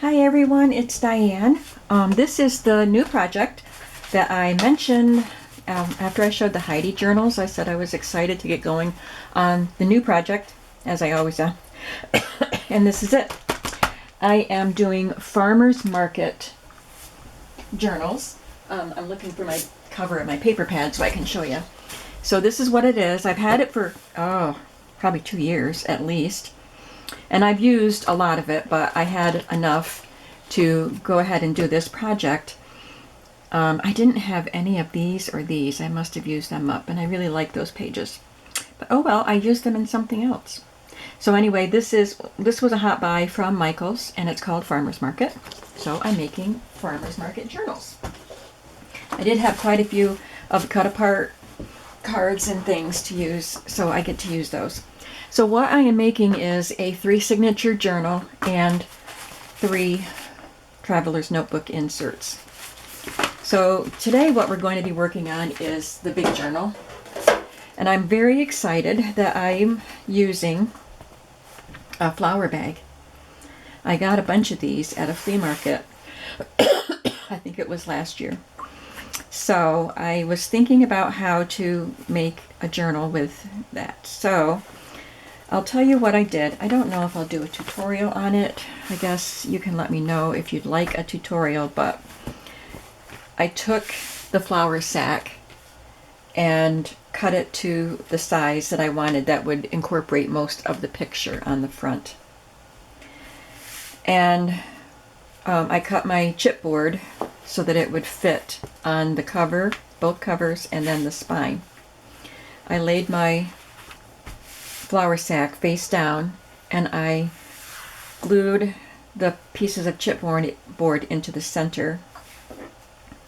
Hi everyone, it's Diane. This is the new project that I mentioned after I showed the Heidi journals. I said I was excited to get going on the new project, as I always am. And this is it. I am doing farmers market journals. I'm looking for my cover of my paper pad so I can show you. So this is what it is. I've had it for, probably 2 years at least. And I've used a lot of it, but I had enough to go ahead and do this project. I didn't have any of these or these. I must have used them up, and I really like those pages. But oh well, I used them in something else. So anyway, this was a hot buy from Michael's, and it's called Farmers Market. So I'm making Farmers Market journals. I did have quite a few of the cut apart cards and things to use, so I get to use those. So what I am making is a 3 signature journal and 3 traveler's notebook inserts. So today what we're going to be working on is the big journal. And I'm very excited that I'm using a flower bag. I got a bunch of these at a flea market. I think it was last year. So I was thinking about how to make a journal with that. So I'll tell you what I did. I don't know if I'll do a tutorial on it. I guess you can let me know if you'd like a tutorial, but I took the flour sack and cut it to the size that I wanted that would incorporate most of the picture on the front. And I cut my chipboard so that it would fit on the cover, both covers, and then the spine. I laid my flour sack face down, and I glued the pieces of chipboard into the center,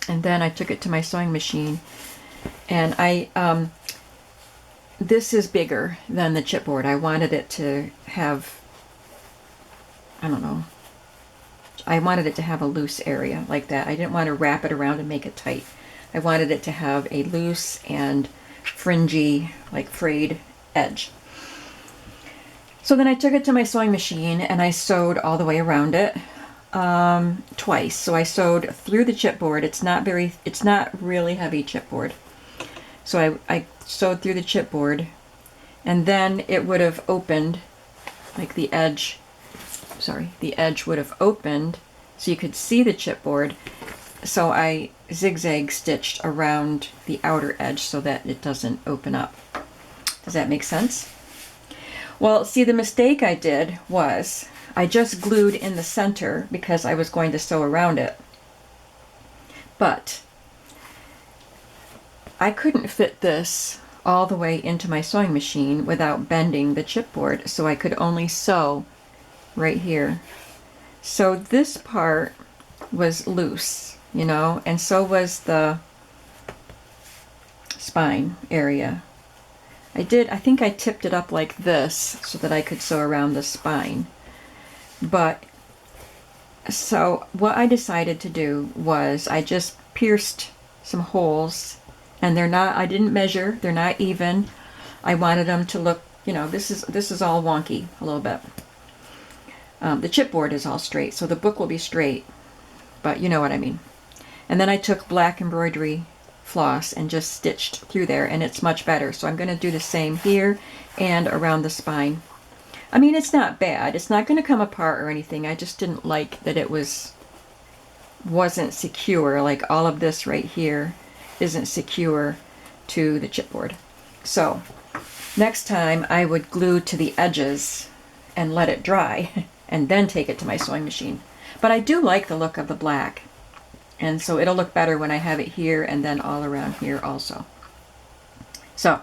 and then I took it to my sewing machine, and this is bigger than the chipboard. I wanted it to have, I don't know, I wanted it to have a loose area like that. I didn't want to wrap it around and make it tight. I wanted it to have a loose and fringy, like frayed edge. So then I took it to my sewing machine and I sewed all the way around it twice. So I sewed through the chipboard. It's not really heavy chipboard. So I sewed through the chipboard, and then it would have opened, like the edge would have opened so you could see the chipboard. So I zigzag stitched around the outer edge so that it doesn't open up. Does that make sense? Well, see, the mistake I did was I just glued in the center because I was going to sew around it. But I couldn't fit this all the way into my sewing machine without bending the chipboard, so I could only sew right here. So this part was loose, you know, and so was the spine area. I think I tipped it up like this so that I could sew around the spine. But, so what I decided to do was I just pierced some holes, and I didn't measure, they're not even. I wanted them to look, you know, this is all wonky a little bit. The chipboard is all straight, so the book will be straight, but you know what I mean. And then I took black embroidery floss and just stitched through there, and it's much better. So I'm going to do the same here and around the spine. I mean, it's not bad. It's not going to come apart or anything. I just didn't like that it wasn't secure. Like all of this right here isn't secure to the chipboard. So next time I would glue to the edges and let it dry and then take it to my sewing machine. But I do like the look of the black. And so it'll look better when I have it here and then all around here also. So,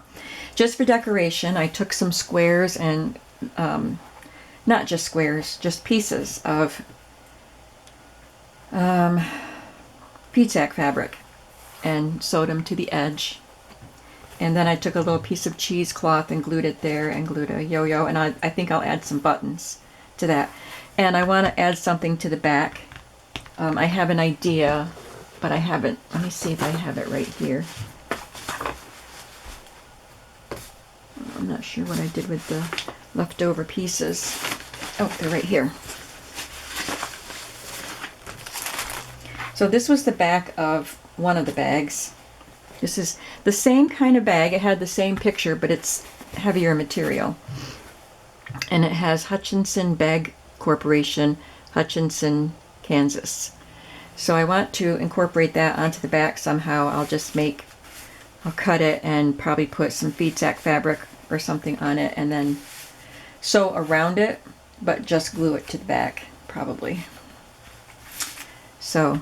just for decoration, I took some squares and, not just squares, just pieces of P-tack fabric and sewed them to the edge. And then I took a little piece of cheesecloth and glued it there and glued a yo-yo. And I think I'll add some buttons to that. And I want to add something to the back. I have an idea, but I haven't. Let me see if I have it right here. I'm not sure what I did with the leftover pieces. Oh, they're right here. So this was the back of one of the bags. This is the same kind of bag. It had the same picture, but it's heavier material. And it has Hutchinson Bag Corporation, Hutchinson, Kansas. So I want to incorporate that onto the back somehow. I'll cut it and probably put some feed sack fabric or something on it and then sew around it, but just glue it to the back, probably. So,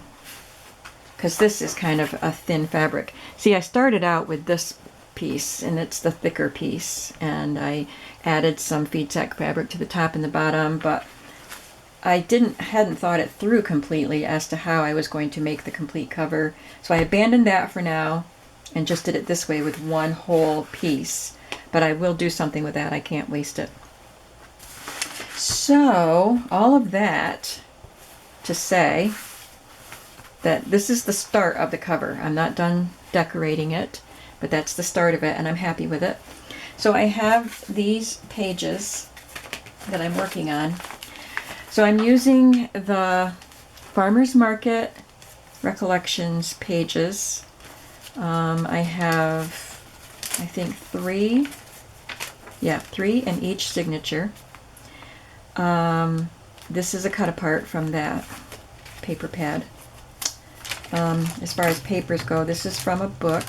because this is kind of a thin fabric. See, I started out with this piece, and it's the thicker piece, and I added some feed sack fabric to the top and the bottom, but I hadn't thought it through completely as to how I was going to make the complete cover. So I abandoned that for now and just did it this way with one whole piece. But I will do something with that. I can't waste it. So all of that to say that this is the start of the cover. I'm not done decorating it, but that's the start of it, and I'm happy with it. So I have these pages that I'm working on. So I'm using the Farmers Market Recollections pages. I have, I think, three in each signature. This is a cut apart from that paper pad. As far as papers go, this is from a book.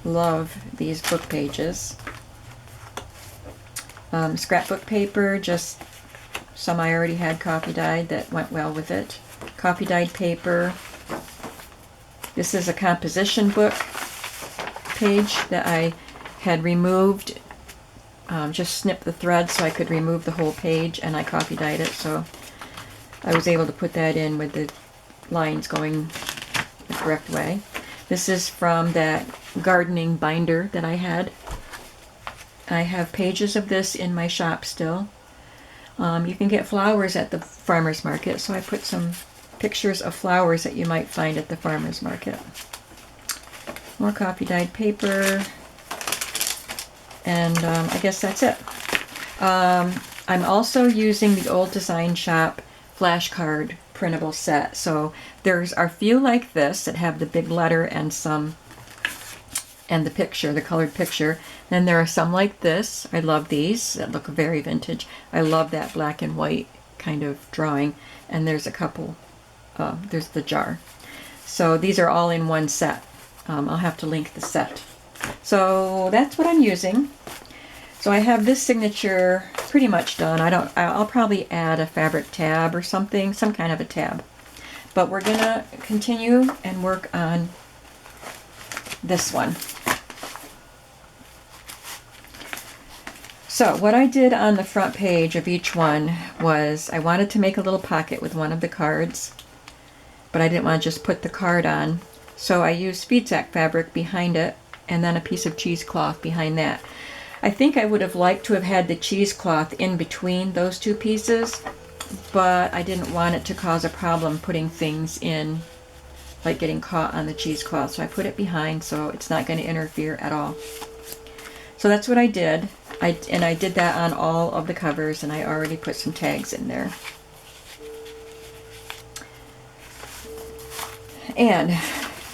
Love these book pages. Scrapbook paper, just some I already had coffee dyed that went well with it. Coffee dyed paper. This is a composition book page that I had removed. Just snipped the thread so I could remove the whole page, and I coffee dyed it, so I was able to put that in with the lines going the correct way. This is from that gardening binder that I had. I have pages of this in my shop still. You can get flowers at the farmer's market, so I put some pictures of flowers that you might find at the farmer's market. More coffee dyed paper, and I guess that's it. I'm also using the Old Design Shop flashcard printable set. So there's a few like this that have the big letter and the picture, the colored picture. Then there are some like this. I love these that look very vintage. I love that black and white kind of drawing. And there's a couple, there's the jar. So these are all in one set. I'll have to link the set. So that's what I'm using. So I have this signature pretty much done. I'll probably add a fabric tab or something, some kind of a tab. But we're gonna continue and work on this one. So what I did on the front page of each one was I wanted to make a little pocket with one of the cards, but I didn't want to just put the card on. So I used feed sack fabric behind it and then a piece of cheesecloth behind that. I think I would have liked to have had the cheesecloth in between those two pieces, but I didn't want it to cause a problem putting things in, like getting caught on the cheesecloth. So I put it behind so it's not going to interfere at all. So that's what I did. I did that on all of the covers, and I already put some tags in there. And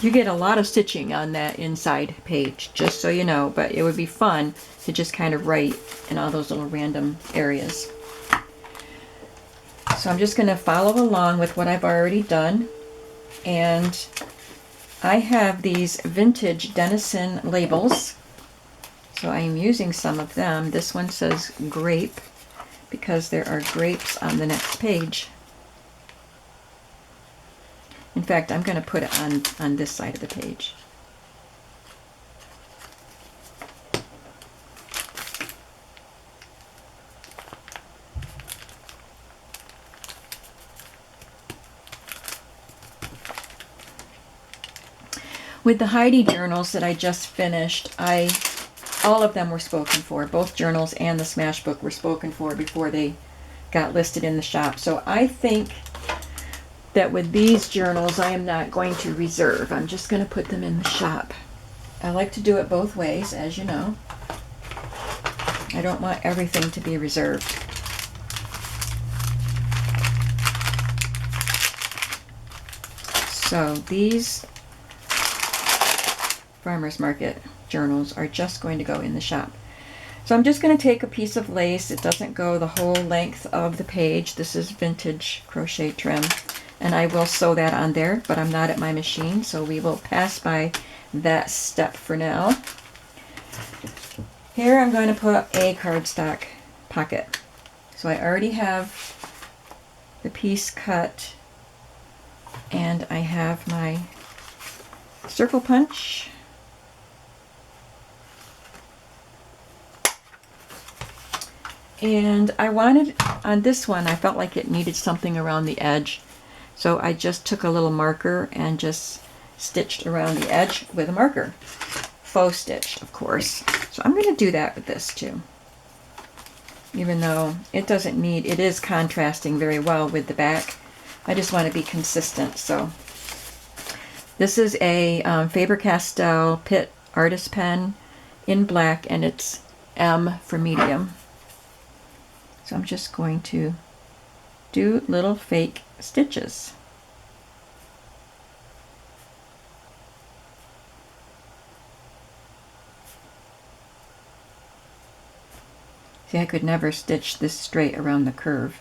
you get a lot of stitching on that inside page, just so you know, but it would be fun to just kind of write in all those little random areas. So I'm just going to follow along with what I've already done. And I have these vintage Denison labels. So I'm using some of them. This one says grape because there are grapes on the next page. In fact, I'm going to put it on this side of the page. With the Heidi journals that I just finished, all of them were spoken for. Both journals and the Smash book were spoken for before they got listed in the shop. So I think that with these journals, I am not going to reserve. I'm just going to put them in the shop. I like to do it both ways, as you know. I don't want everything to be reserved. So these farmers market journals are just going to go in the shop. So I'm just going to take a piece of lace. It doesn't go the whole length of the page. This is vintage crochet trim. And I will sew that on there, but I'm not at my machine, so we will pass by that step for now. Here I'm going to put a cardstock pocket. So I already have the piece cut, and I have my circle punch. And I wanted, on this one, I felt like it needed something around the edge. So I just took a little marker and just stitched around the edge with a marker. Faux stitch, of course. So I'm going to do that with this too. Even though it doesn't need, it is contrasting very well with the back. I just want to be consistent. So this is a Faber-Castell Pitt Artist Pen in black, and it's M for medium. So I'm just going to do little fake stitches. See, I could never stitch this straight around the curve.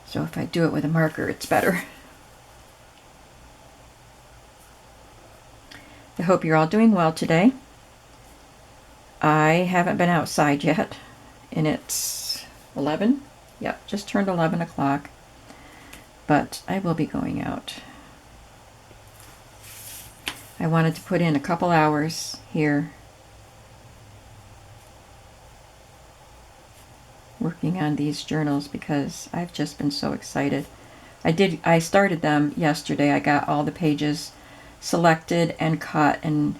So if I do it with a marker, it's better. I hope you're all doing well today. I haven't been outside yet, and it's 11. Yep, just turned 11 o'clock. But I will be going out. I wanted to put in a couple hours here working on these journals because I've just been so excited. I started them yesterday. I got all the pages selected and cut, and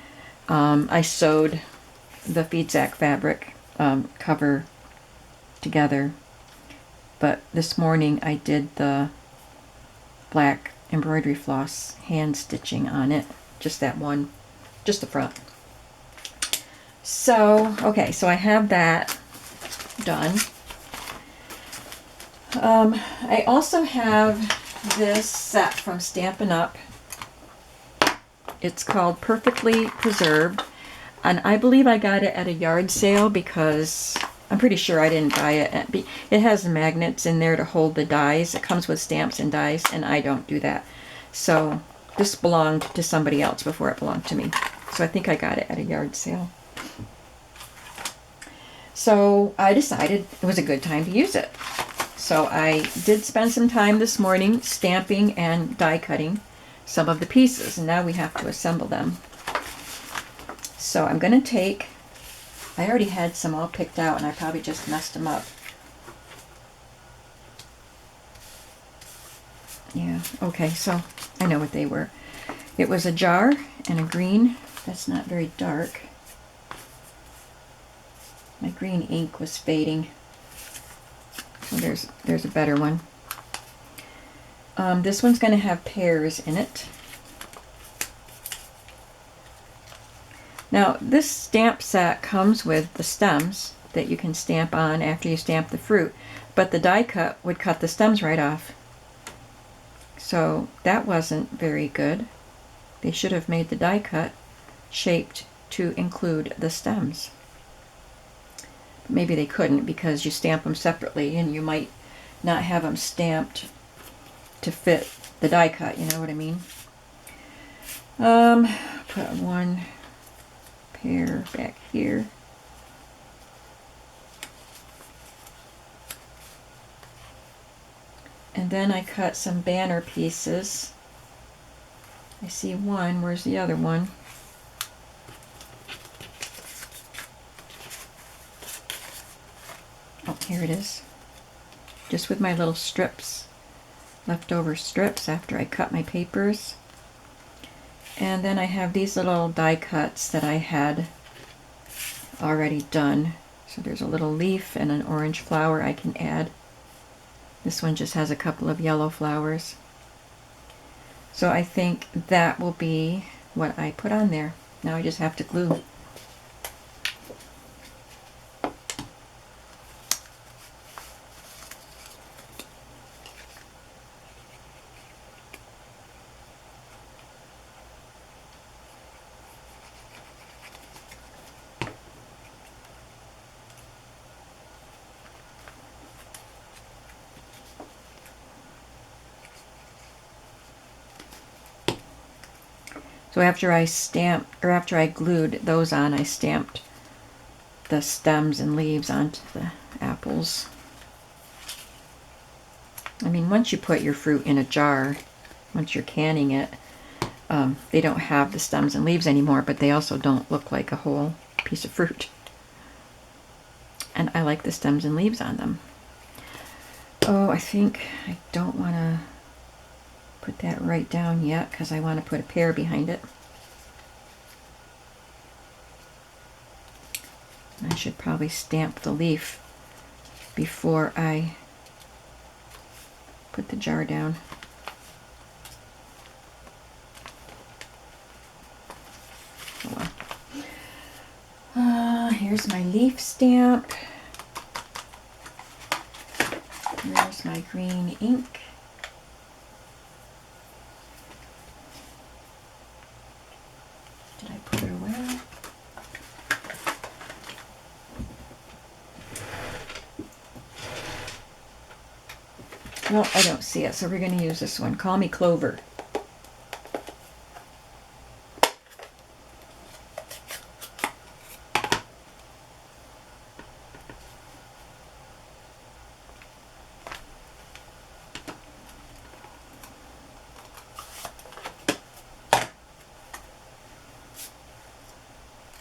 I sewed the feedsack fabric cover together. But this morning I did the black embroidery floss hand stitching on it, just that one, just the front. So, okay, so I have that done. I also have this set from Stampin' Up. It's called Perfectly Preserved, and I believe I got it at a yard sale because I'm pretty sure I didn't buy it. It has magnets in there to hold the dies. It comes with stamps and dies, and I don't do that. So this belonged to somebody else before it belonged to me. So I think I got it at a yard sale. So I decided it was a good time to use it. So I did spend some time this morning stamping and die cutting some of the pieces, and now we have to assemble them. So I'm going to take, I already had some all picked out and I probably just messed them up. Yeah, okay, so I know what they were. It was a jar and a green. That's not very dark. My green ink was fading. So there's a better one. This one's going to have pears in it. Now this stamp set comes with the stems that you can stamp on after you stamp the fruit, but the die cut would cut the stems right off. So that wasn't very good. They should have made the die cut shaped to include the stems. Maybe they couldn't because you stamp them separately and you might not have them stamped to fit the die cut, you know what I mean? Put one pear back here. And then I cut some banner pieces. I see one. Where's the other one? Oh, here it is. Just with my little strips, leftover strips after I cut my papers. And then I have these little die cuts that I had already done. So there's a little leaf and an orange flower I can add. This one just has a couple of yellow flowers. So I think that will be what I put on there. Now I just have to glue. So after I stamped, or after I glued those on, I stamped the stems and leaves onto the apples. I mean, once you put your fruit in a jar, once you're canning it, they don't have the stems and leaves anymore, but they also don't look like a whole piece of fruit. And I like the stems and leaves on them. Oh, I think I don't want to put that right down yet because I want to put a pear behind it. I should probably stamp the leaf before I put the jar down. Oh well. Here's my leaf stamp. Here's my green ink. Did I put it away? No, I don't see it, so we're going to use this one. Call Me Clover.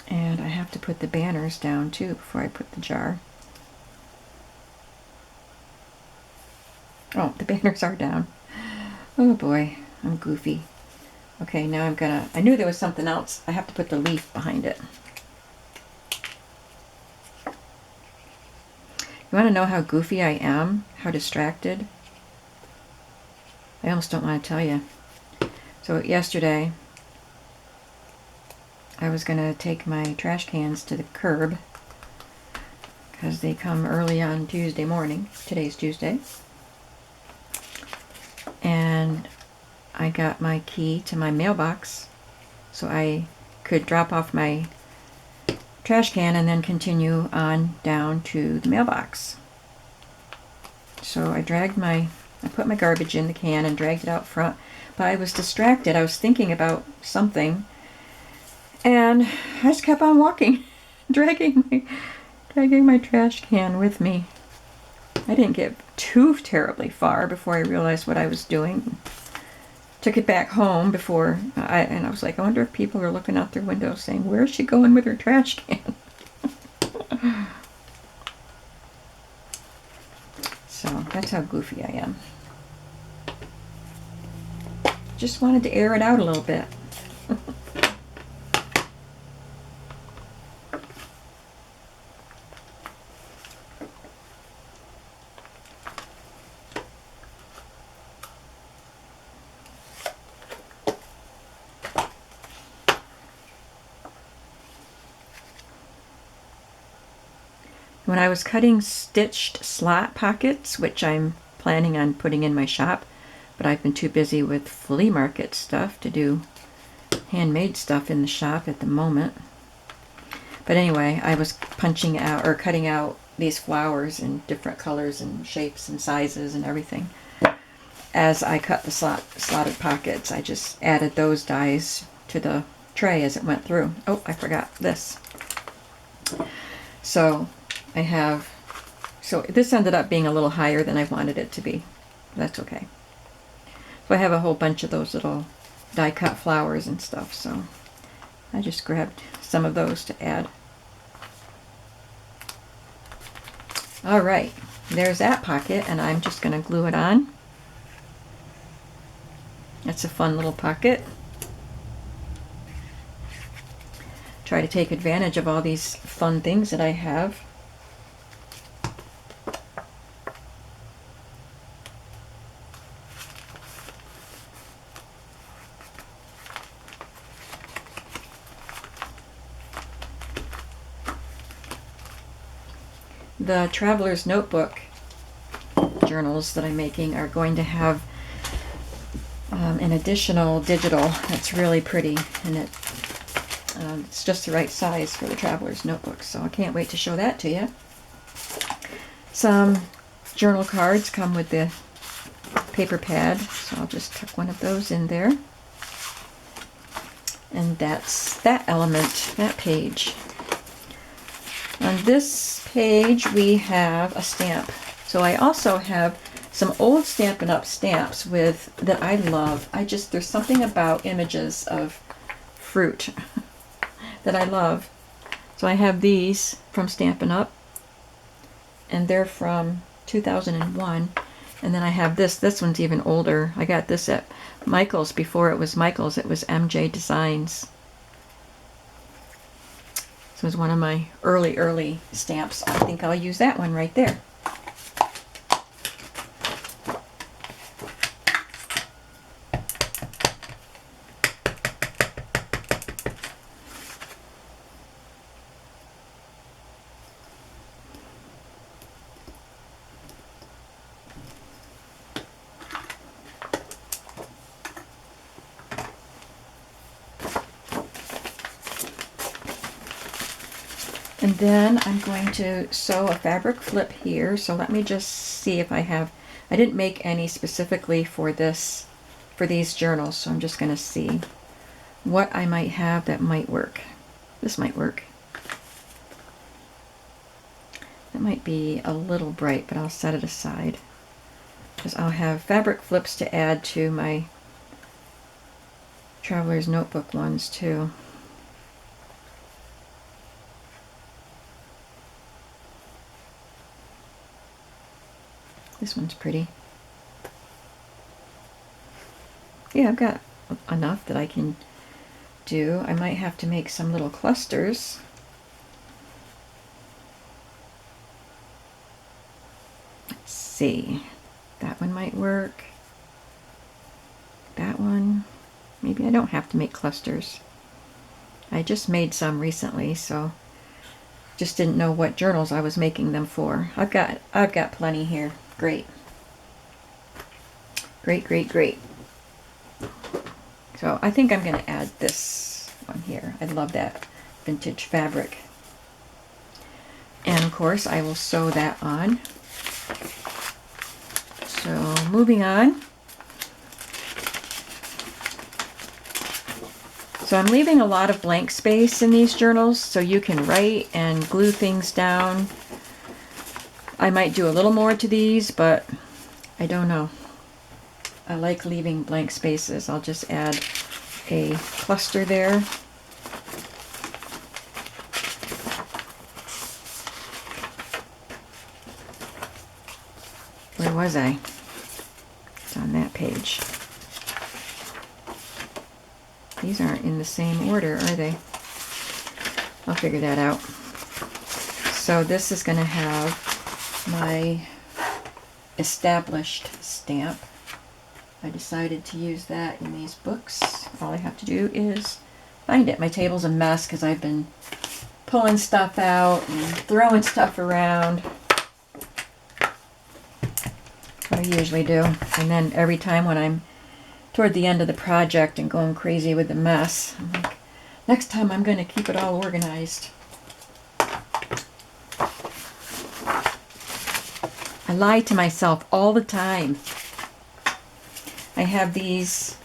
And I have to put the banners down too before I put the jar. Oh, the banners are down. Oh boy, I'm goofy. Okay, now I'm gonna, I knew there was something else. I have to put the leaf behind it. You want to know how goofy I am? How distracted? I almost don't want to tell you. So yesterday, I was going to take my trash cans to the curb because they come early on Tuesday morning. Today's Tuesday. And I got my key to my mailbox so I could drop off my trash can and then continue on down to the mailbox. So I put my garbage in the can and dragged it out front, but I was distracted. I was thinking about something and I just kept on walking, dragging my trash can with me. I didn't get too terribly far before I realized what I was doing. Took it back home before, and I was like, I wonder if people are looking out their windows saying, where's she going with her trash can? So that's how goofy I am. Just wanted to air it out a little bit. When I was cutting stitched slot pockets, which I'm planning on putting in my shop, but I've been too busy with flea market stuff to do handmade stuff in the shop at the moment. But anyway, I was punching out or cutting out these flowers in different colors and shapes and sizes and everything. As I cut the slotted pockets, I just added those dies to the tray as it went through. Oh, I forgot this. So this ended up being a little higher than I wanted it to be. That's okay. So I have a whole bunch of those little die cut flowers and stuff, so I just grabbed some of those to add. All right, there's that pocket, and I'm just going to glue it on. It's a fun little pocket. Try to take advantage of all these fun things that I have. The Traveler's Notebook journals that I'm making are going to have an additional digital that's really pretty, and it's just the right size for the Traveler's Notebook, so I can't wait to show that to you. Some journal cards come with the paper pad, so I'll just tuck one of those in there. And that's that element, that page. On this page we have a stamp. So I also have some old Stampin' Up! Stamps that I love. There's something about images of fruit that I love. So I have these from Stampin' Up! And they're from 2001. And then I have this one's even older. I got this at Michael's before it was Michael's, it was MJ Designs. This was one of my early stamps. I think I'll use that one right there. And then I'm going to sew a fabric flip here. So let me just see if I didn't make any specifically for these journals. So I'm just going to see what I might have that might work. This might work. That might be a little bright, but I'll set it aside because I'll have fabric flips to add to my Traveler's Notebook ones too. This one's pretty. Yeah, I've got enough that I can do. I might have to make some little clusters. Let's see. That one might work. That one. Maybe I don't have to make clusters. I just made some recently, so just didn't know what journals I was making them for. I've got plenty here. Great. Great. So I think I'm going to add this one here. I love that vintage fabric. And of course I will sew that on. So moving on. So I'm leaving a lot of blank space in these journals so you can write and glue things down. I might do a little more to these, but I don't know. I like leaving blank spaces. I'll just add a cluster there. Where was I? It's on that page. These aren't in the same order, are they? I'll figure that out. So this is going to have my established stamp. I decided to use that in these books. All I have to do is find it. My table's a mess because I've been pulling stuff out and throwing stuff around. What I usually do. And then every time when I'm toward the end of the project and going crazy with the mess, I'm like, next time I'm going to keep it all organized. I lie to myself all the time. I have these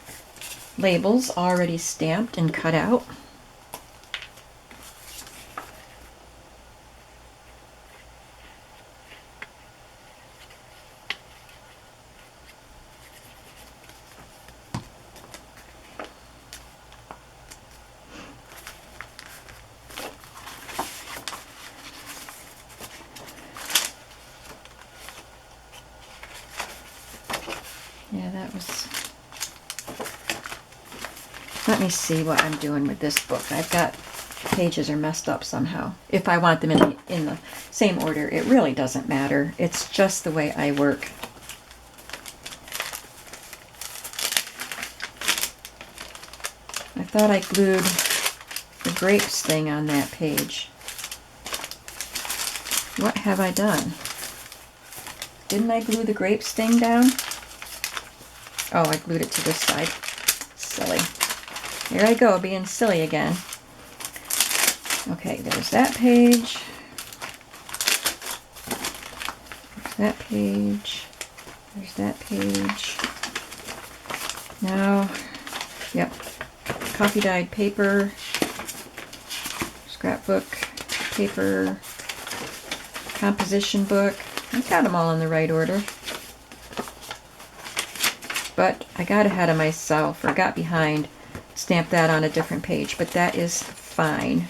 labels already stamped and cut out. Yeah, that was... Let me see what I'm doing with this book. I've got pages are messed up somehow. If I want them in the same order, it really doesn't matter. It's just the way I work. I thought I glued the grapes thing on that page. What have I done? Didn't I glue the grapes thing down? Oh, I glued it to this side. Silly. Here I go, being silly again. Okay, there's that page. There's that page. There's that page. Now, yep. coffee dyed paper, scrapbook paper, composition book. I've got them all in the right order. But I got ahead of myself, or got behind, stamped that on a different page, but that is fine.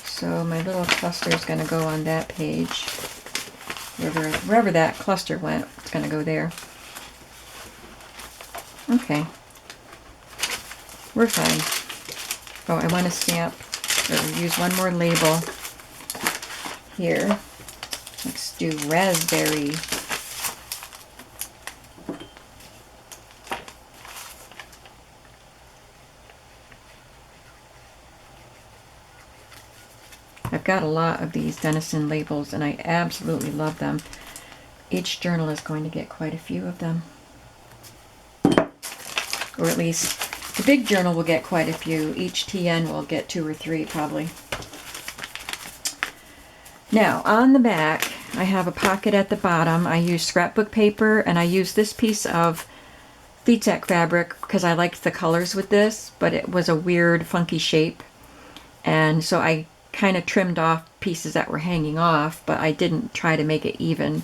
So my little cluster is going to go on that page. Wherever that cluster went, it's going to go there. Okay. We're fine. Oh, I want to stamp, or use one more label here. Let's do raspberry. I've got a lot of these Denison labels and I absolutely love them. Each journal is going to get quite a few of them. Or at least the big journal will get quite a few. Each TN will get 2 or 3 probably. Now on the back I have a pocket at the bottom. I use scrapbook paper and I use this piece of V-Tech fabric because I liked the colors with this, but it was a weird funky shape. And so I kind of trimmed off pieces that were hanging off, but I didn't try to make it even.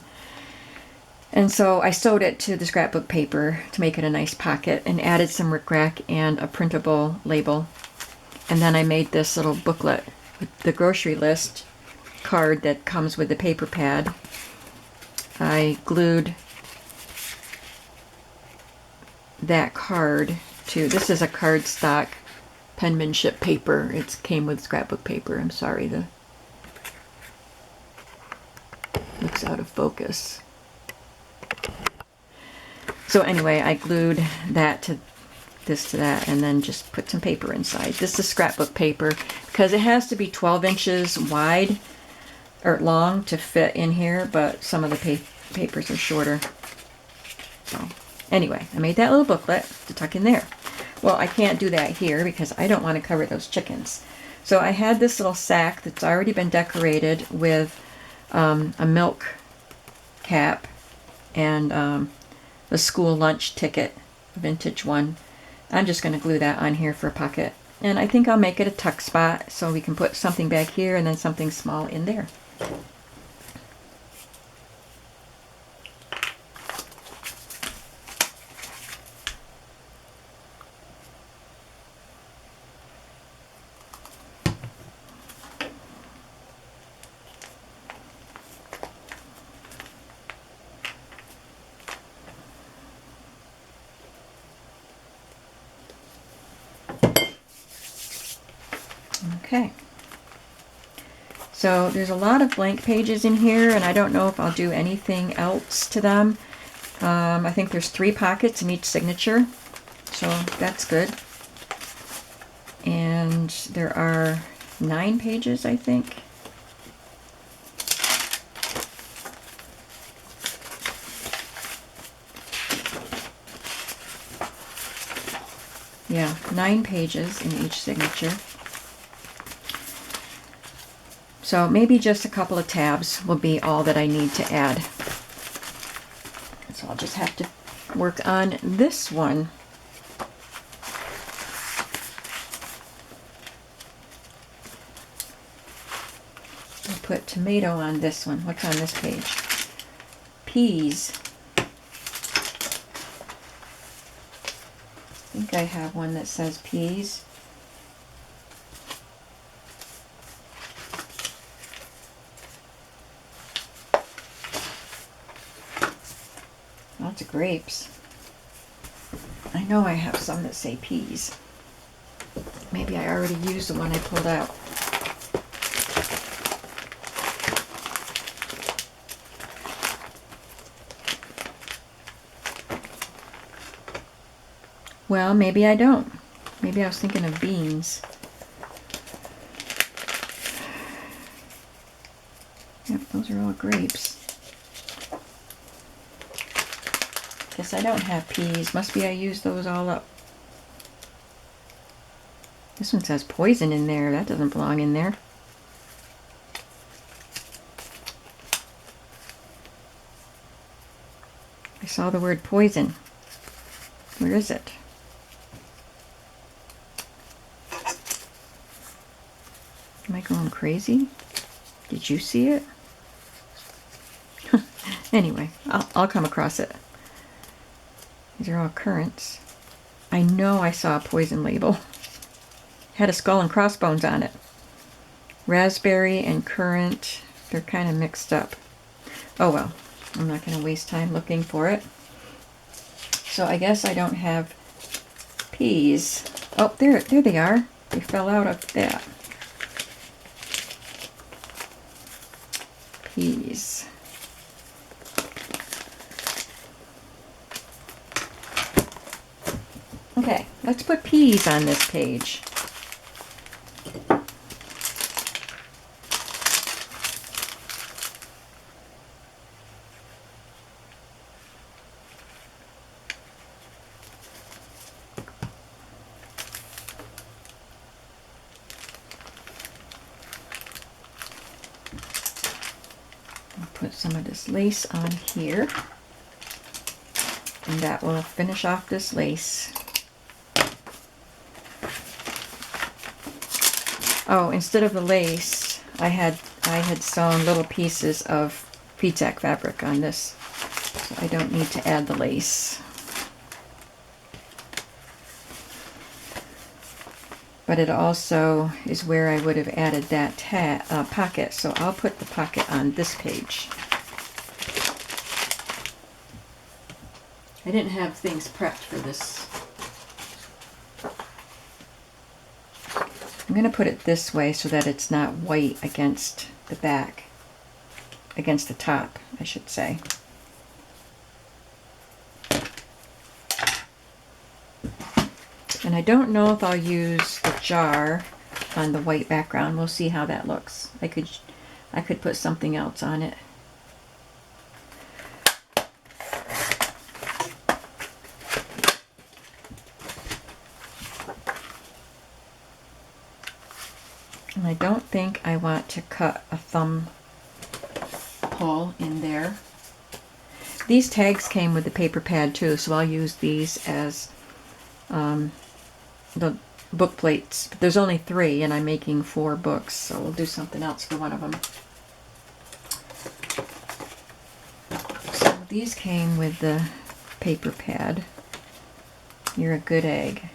And so I sewed it to the scrapbook paper to make it a nice pocket and added some rickrack and a printable label. And then I made this little booklet with the grocery list card that comes with the paper pad. I glued that card to, this is a cardstock penmanship paper. It came with scrapbook paper. I'm sorry, the looks out of focus. So anyway, I glued that to this to that and then just put some paper inside. This is scrapbook paper because it has to be 12 inches wide or long to fit in here, but some of the papers are shorter. So anyway, I made that little booklet to tuck in there. Well, I can't do that here because I don't want to cover those chickens. So I had this little sack that's already been decorated with a milk cap and the school lunch ticket, vintage one. I'm just going to glue that on here for a pocket. And I think I'll make it a tuck spot so we can put something back here and then something small in there. Okay, so there's a lot of blank pages in here and I don't know if I'll do anything else to them. I think there's 3 pockets in each signature, so that's good. And there are 9 pages, I think. Yeah, 9 pages in each signature. So maybe just a couple of tabs will be all that I need to add. So I'll just have to work on this one. I'll put tomato on this one. What's on this page? Peas. I think I have one that says peas. Lots of grapes. I know I have some that say peas. Maybe I already used the one I pulled out. Well, maybe I don't. Maybe I was thinking of beans. Yep, those are all grapes. Guess I don't have peas. Must be I used those all up. This one says poison in there. That doesn't belong in there. I saw the word poison. Where is it? going crazy? Did you see it? Anyway, I'll come across it. These are all currants. I know I saw a poison label. Had a skull and crossbones on it. Raspberry and currant, they're kind of mixed up. Oh well, I'm not going to waste time looking for it. So I guess I don't have peas. Oh, there they are. They fell out of that. Peas. Okay, let's put peas on this page. I'll put some of this lace on here, and that will finish off this lace. Oh, instead of the lace, I had sewn little pieces of P-tack fabric on this, so I don't need to add the lace. But it also is where I would have added that pocket, so I'll put the pocket on this page. I didn't have things prepped for this. I'm going to put it this way so that it's not white against the back, against the top, I should say. And I don't know if I'll use the jar on the white background. We'll see how that looks. I could put something else on it. And I don't think I want to cut a thumb hole in there. These tags came with the paper pad too, so I'll use these as the book plates. But there's only 3 and I'm making 4 books, so we'll do something else for one of them. So these came with the paper pad. You're a good egg.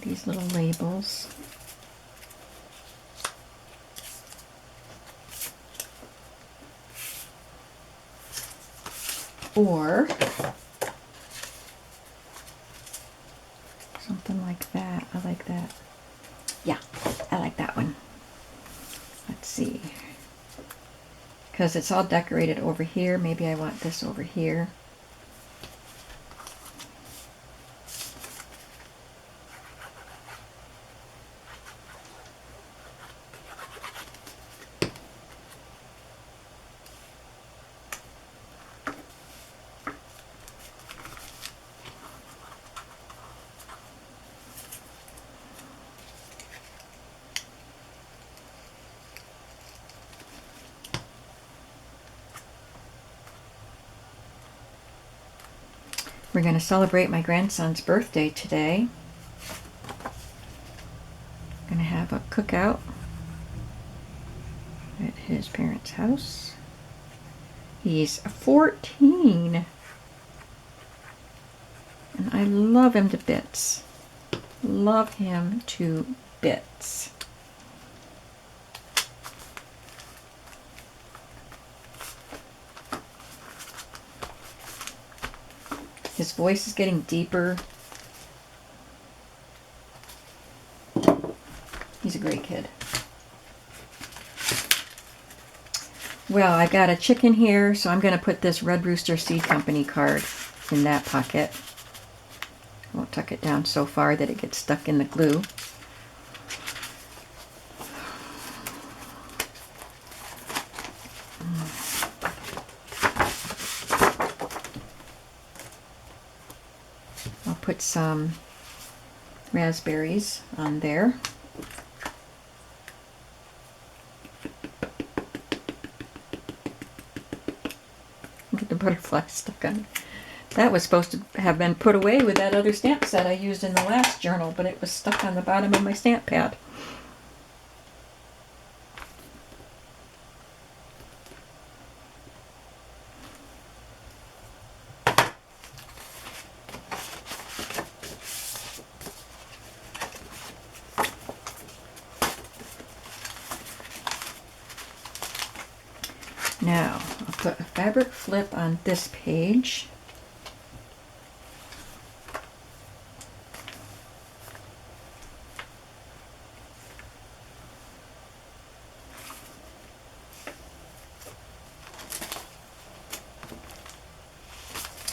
These little labels. Or something like that. I like that. Yeah, I like that one. Let's see. Because it's all decorated over here. Maybe I want this over here. We're going to celebrate my grandson's birthday today. Going to have a cookout at his parents' house. He's 14. And I love him to bits. Love him to bits. His voice is getting deeper. He's a great kid. Well, I got a chicken here, so I'm going to put this Red Rooster Seed Company card in that pocket. I won't tuck it down so far that it gets stuck in the glue. I'll put some raspberries on there. Get the butterfly stuck on That was supposed to have been put away with that other stamp set I used in the last journal, but it was stuck on the bottom of my stamp pad. Now, I'll put a fabric flip on this page.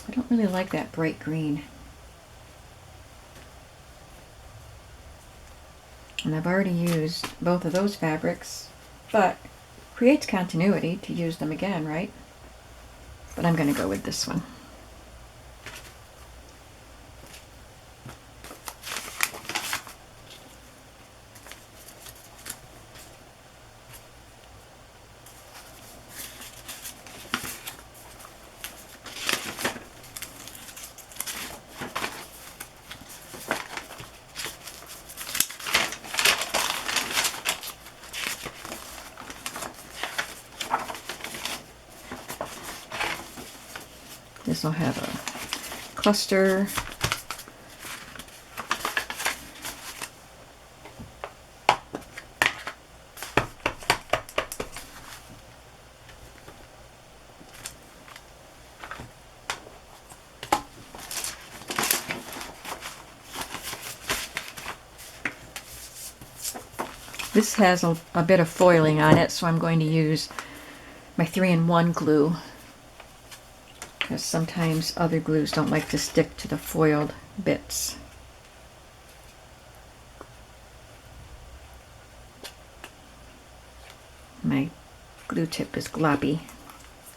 I don't really like that bright green. And I've already used both of those fabrics, but creates continuity to use them again, right? But I'm going to go with this one. This will have a cluster. This has a bit of foiling on it, so I'm going to use my 3-in-1 glue, because sometimes other glues don't like to stick to the foiled bits. My glue tip is gloppy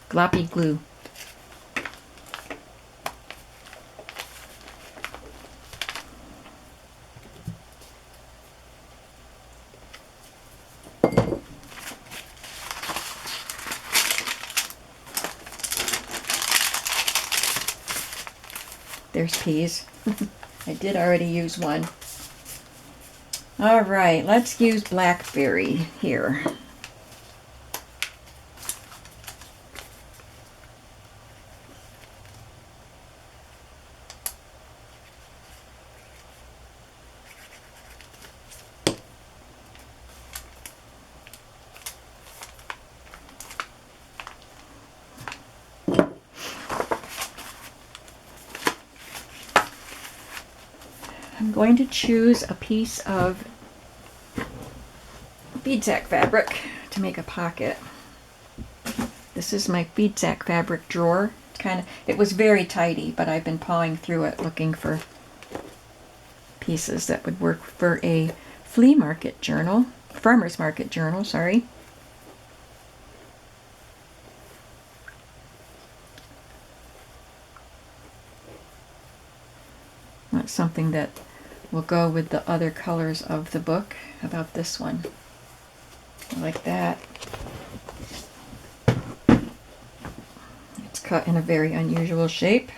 glue. There's peas. I did already use one. All right, let's use blackberry here. I'm going to choose a piece of bead sack fabric to make a pocket. This is my bead sack fabric drawer. It was very tidy, but I've been pawing through it looking for pieces that would work for a farmer's market journal, sorry. That's something that will go with the other colors of the book. How about this one? I like that. It's cut in a very unusual shape.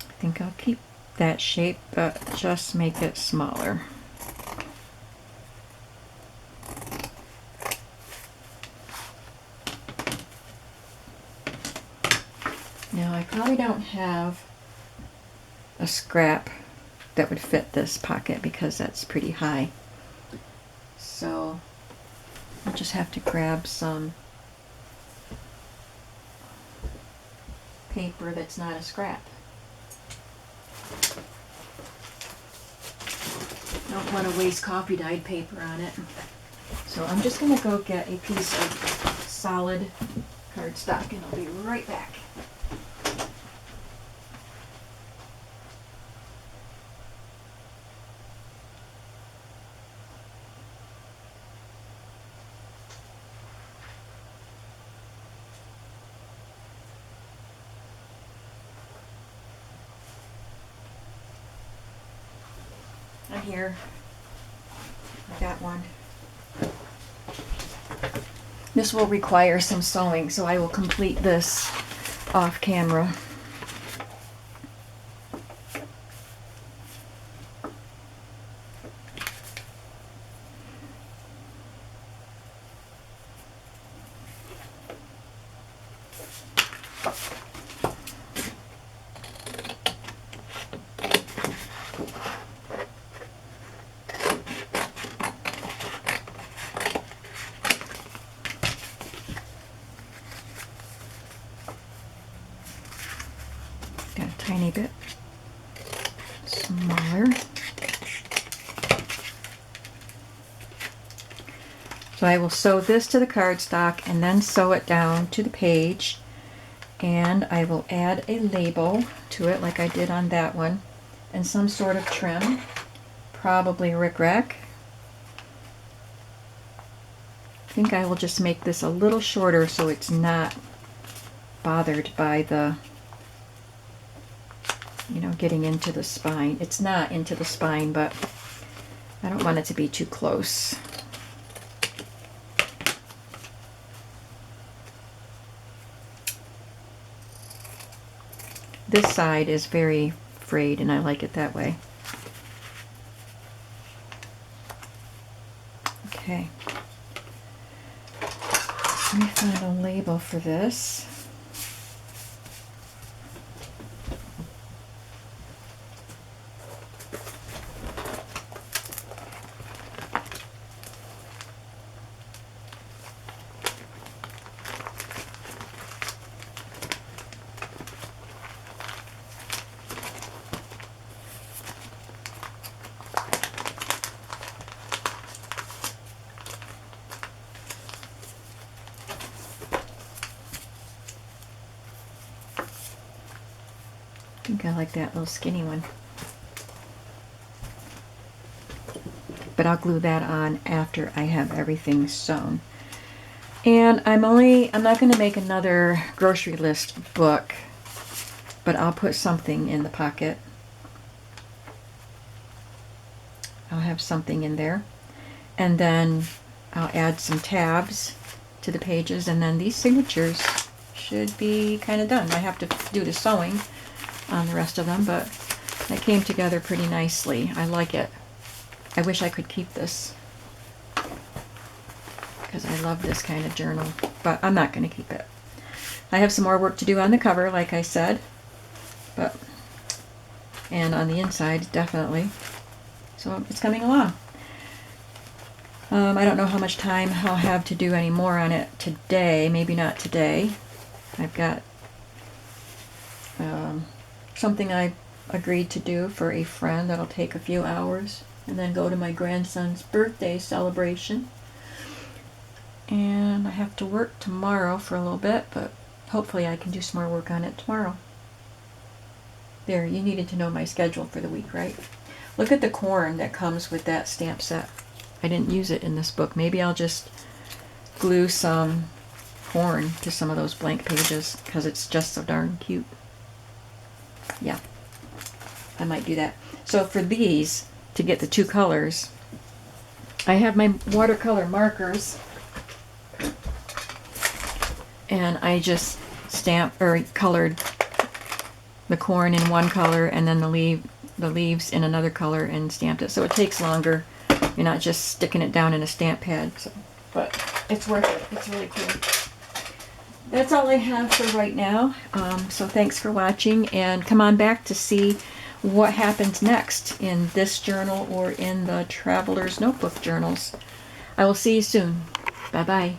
I think I'll keep that shape, but just make it smaller. Now I probably don't have a scrap that would fit this pocket because that's pretty high. So I'll just have to grab some paper that's not a scrap. Don't want to waste coffee dyed paper on it. So I'm just going to go get a piece of solid cardstock and I'll be right back. here. I got one. This will require some sewing, so I will complete this off camera. Got a tiny bit smaller. So I will sew this to the cardstock and then sew it down to the page, and I will add a label to it like I did on that one, and some sort of trim, probably rickrack. I think I will just make this a little shorter so it's not bothered by the, you know, getting into the spine. It's not into the spine, but I don't want it to be too close. This side is very frayed and I like it that way. Okay. Let me find a label for this. I think I like that little skinny one. But I'll glue that on after I have everything sewn. And I'm not going to make another grocery list book, but I'll put something in the pocket. I'll have something in there. And then I'll add some tabs to the pages, and then these signatures should be kind of done. I have to do the sewing on the rest of them, but that came together pretty nicely. I like it. I wish I could keep this because I love this kind of journal, but I'm not going to keep it. I have some more work to do on the cover, like I said, and on the inside, definitely. So it's coming along. I don't know how much time I'll have to do any more on it today. Maybe not today. I've got something I agreed to do for a friend that'll take a few hours, and then go to my grandson's birthday celebration. And I have to work tomorrow for a little bit, but hopefully I can do some more work on it tomorrow. There, you needed to know my schedule for the week, right? Look at the corn that comes with that stamp set. I didn't use it in this book. Maybe I'll just glue some corn to some of those blank pages because it's just so darn cute. Yeah, I might do that. So for these, to get the two colors, I have my watercolor markers, and I just colored the corn in one color and then the leaves in another color and stamped it. So it takes longer. You're not just sticking it down in a stamp pad. So, but it's worth it. It's really cool. That's all I have for right now. So thanks for watching, and come on back to see what happens next in this journal or in the Traveler's Notebook journals. I will see you soon. Bye-bye.